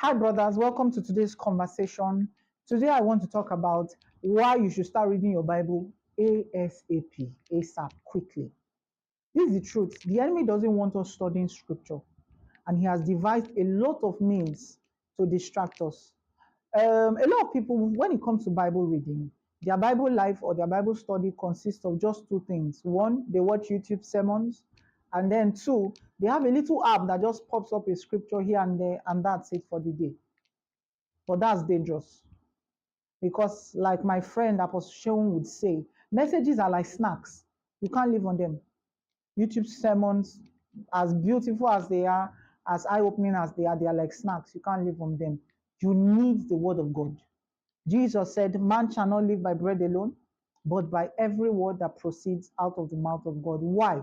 Hi, brothers. Welcome to today's conversation. Today, I want to talk about why you should start reading your Bible ASAP, quickly. This is the truth. The enemy doesn't want us studying scripture, and he has devised a lot of means to distract us. A lot of people, when it comes to Bible reading, their Bible life or their Bible study consists of just two things. One, they watch YouTube sermons, and then two, they have a little app that just pops up a scripture here and there, and that's it for the day. But that's dangerous because, like my friend Apostle Sheon would say, messages are like snacks. You can't live on them. YouTube sermons, as beautiful as they are, as eye-opening as they are like snacks. You can't live on them. You need the word of God. Jesus said, man shall not live by bread alone, but by every word that proceeds out of the mouth of God. Why?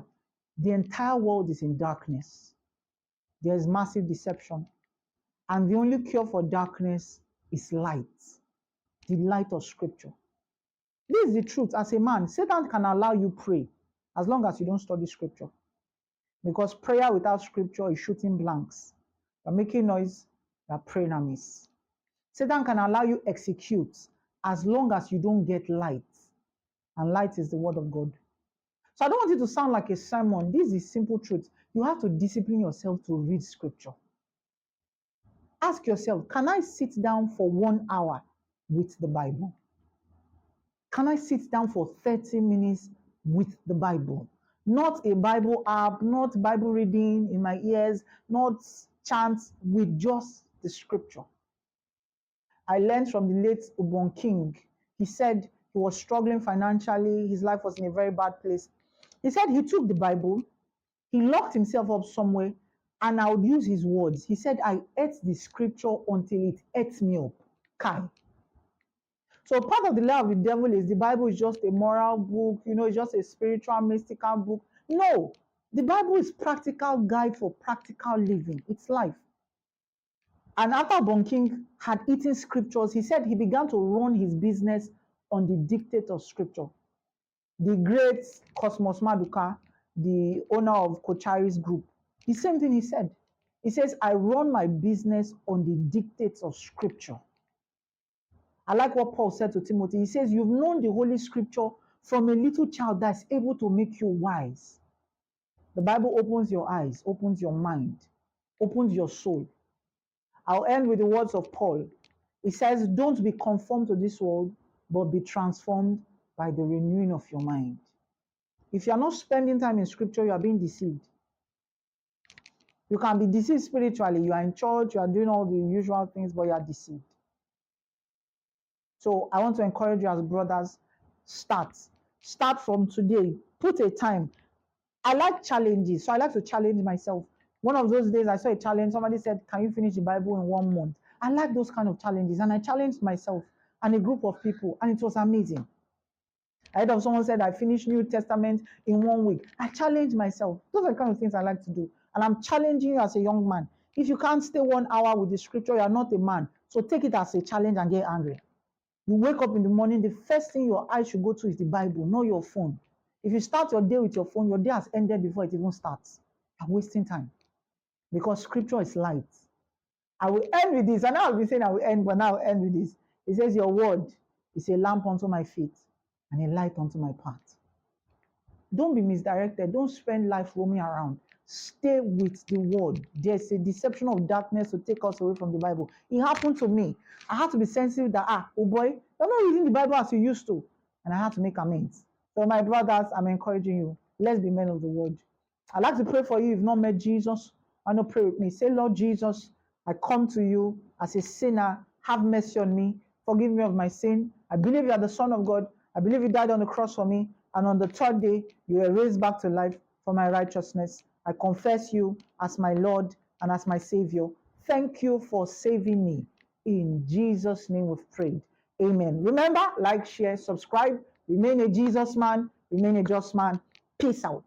The entire world is in darkness. There is massive deception. And the only cure for darkness is light. The light of scripture. This is the truth. As a man, Satan can allow you pray as long as you don't study scripture. Because prayer without scripture is shooting blanks. You're making noise, you're praying amiss. Satan can allow you execute as long as you don't get light. And light is the word of God. So I don't want it to sound like a sermon. This is simple truth. You have to discipline yourself to read scripture. Ask yourself, can I sit down for 1 hour with the Bible? Can I sit down for 30 minutes with the Bible? Not a Bible app, not Bible reading in my ears, not chants, with just the scripture. I learned from the late Ubon King. He said he was struggling financially. His life was in a very bad place. He said he took the Bible, he locked himself up somewhere, and I would use his words. He said, I ate the scripture until it ate me up. Kai. So part of the lie of the devil is the Bible is just a moral book, it's just a spiritual, mystical book. No, the Bible is practical guide for practical living. It's life. And after Bon King had eaten scriptures, he said he began to run his business on the dictate of scripture. The great Cosmos Maduka, the owner of Kochari's group, the same thing he said. He says, I run my business on the dictates of scripture. I like what Paul said to Timothy. He says, you've known the Holy Scripture from a little child that's able to make you wise. The Bible opens your eyes, opens your mind, opens your soul. I'll end with the words of Paul. He says, don't be conformed to this world, but be transformed by the renewing of your mind. If you're not spending time in Scripture, you are being deceived. You can be deceived spiritually. You are in church, you are doing all the usual things, but you are deceived. So I want to encourage you as brothers, start from today. Put a time. I like challenges, so I like to challenge myself. One of those days I saw a challenge. Somebody said, can you finish the Bible in 1 month? I like those kind of challenges, and I challenged myself and a group of people, and it was amazing. I heard of someone said, I finished New Testament in 1 week. I challenged myself. Those are the kind of things I like to do. And I'm challenging you as a young man. If you can't stay 1 hour with the scripture, you are not a man. So take it as a challenge and get angry. You wake up in the morning, the first thing your eyes should go to is the Bible, not your phone. If you start your day with your phone, your day has ended before it even starts. You're wasting time. Because scripture is light. I will end with this. And I'll be saying I will end, but now I'll end with this. It says, your word is a lamp unto my feet and a light unto my path. Don't be misdirected. Don't spend life roaming around. Stay with the word. There's a deception of darkness to take us away from the Bible. It happened to me. I had to be sensitive that, oh boy, you're not reading the Bible as you used to. And I had to make amends. So my brothers, I'm encouraging you. Let's be men of the word. I'd like to pray for you if you've not met Jesus. I know, pray with me. Say, Lord Jesus, I come to you as a sinner. Have mercy on me. Forgive me of my sin. I believe you are the Son of God. I believe you died on the cross for me. And on the third day, you were raised back to life for my righteousness. I confess you as my Lord and as my Savior. Thank you for saving me. In Jesus' name we've prayed. Amen. Remember, like, share, subscribe. Remain a Jesus man. Remain a just man. Peace out.